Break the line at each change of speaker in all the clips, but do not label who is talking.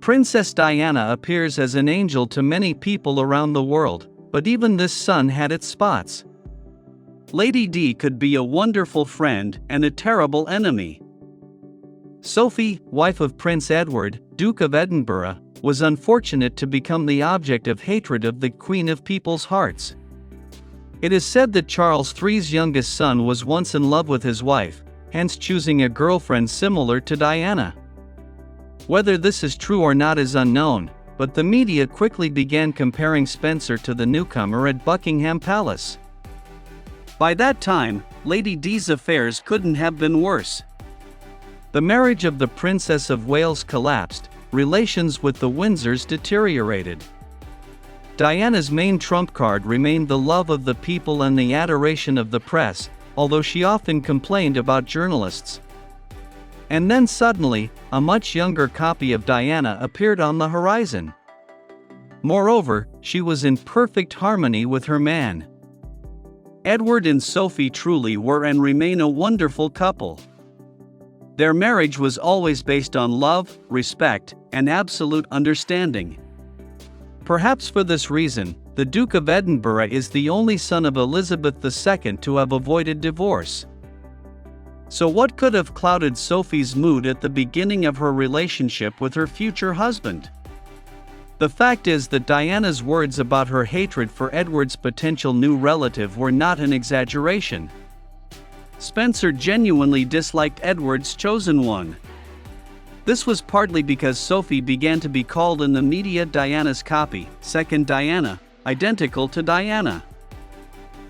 Princess Diana appears as an angel to many people around the world, but even this sun had its spots. Lady Di could be a wonderful friend and a terrible enemy. Sophie, wife of Prince Edward, Duke of Edinburgh, was unfortunate to become the object of hatred of the Queen of People's Hearts. It is said that Charles III's youngest son was once in love with his wife, hence choosing a girlfriend similar to Diana. Whether this is true or not is unknown, but the media quickly began comparing Spencer to the newcomer at Buckingham Palace. By that time, Lady Di's affairs couldn't have been worse. The marriage of the Princess of Wales collapsed, relations with the Windsors deteriorated. Diana's main trump card remained the love of the people and the adoration of the press, although she often complained about journalists. And then suddenly, a much younger copy of Diana appeared on the horizon. Moreover, she was in perfect harmony with her man. Edward and Sophie truly were and remain a wonderful couple. Their marriage was always based on love, respect, and absolute understanding. Perhaps for this reason, the Duke of Edinburgh is the only son of Elizabeth II to have avoided divorce. So what could have clouded Sophie's mood at the beginning of her relationship with her future husband? The fact is that Diana's words about her hatred for Edward's potential new relative were not an exaggeration. Spencer genuinely disliked Edward's chosen one. This was partly because Sophie began to be called in the media Diana's copy, second Diana, identical to Diana.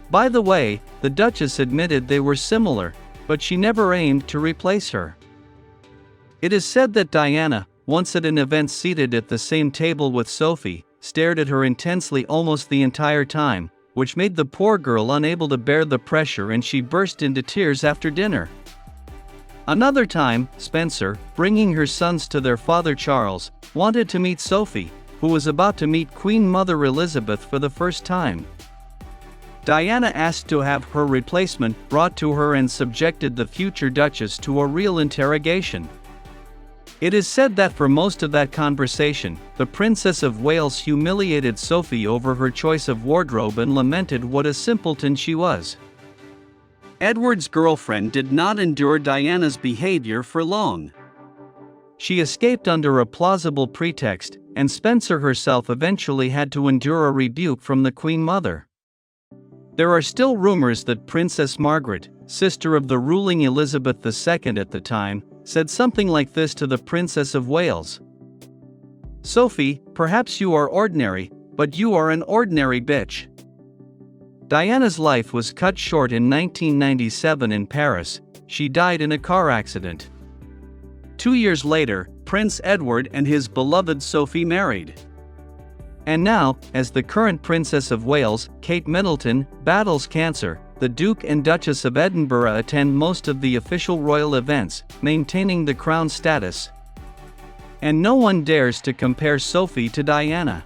By the way, the Duchess admitted they were similar, but she never aimed to replace her. It is said that Diana, once at an event seated at the same table with Sophie, stared at her intensely almost the entire time, which made the poor girl unable to bear the pressure and she burst into tears after dinner. Another time, Spencer, bringing her sons to their father Charles, wanted to meet Sophie, who was about to meet Queen Mother Elizabeth for the first time. Diana asked to have her replacement brought to her and subjected the future Duchess to a real interrogation. It is said that for most of that conversation, the Princess of Wales humiliated Sophie over her choice of wardrobe and lamented what a simpleton she was. Edward's girlfriend did not endure Diana's behavior for long. She escaped under a plausible pretext, and Spencer herself eventually had to endure a rebuke from the Queen Mother. There are still rumors that Princess Margaret, sister of the ruling Elizabeth II at the time, said something like this to the Princess of Wales. "Sophie, perhaps you are ordinary, but you are an ordinary bitch." Diana's life was cut short in 1997 in Paris. She died in a car accident. 2 years later, Prince Edward and his beloved Sophie married. And now, as the current Princess of Wales, Kate Middleton, battles cancer, the Duke and Duchess of Edinburgh attend most of the official royal events, maintaining the crown status. And no one dares to compare Sophie to Diana.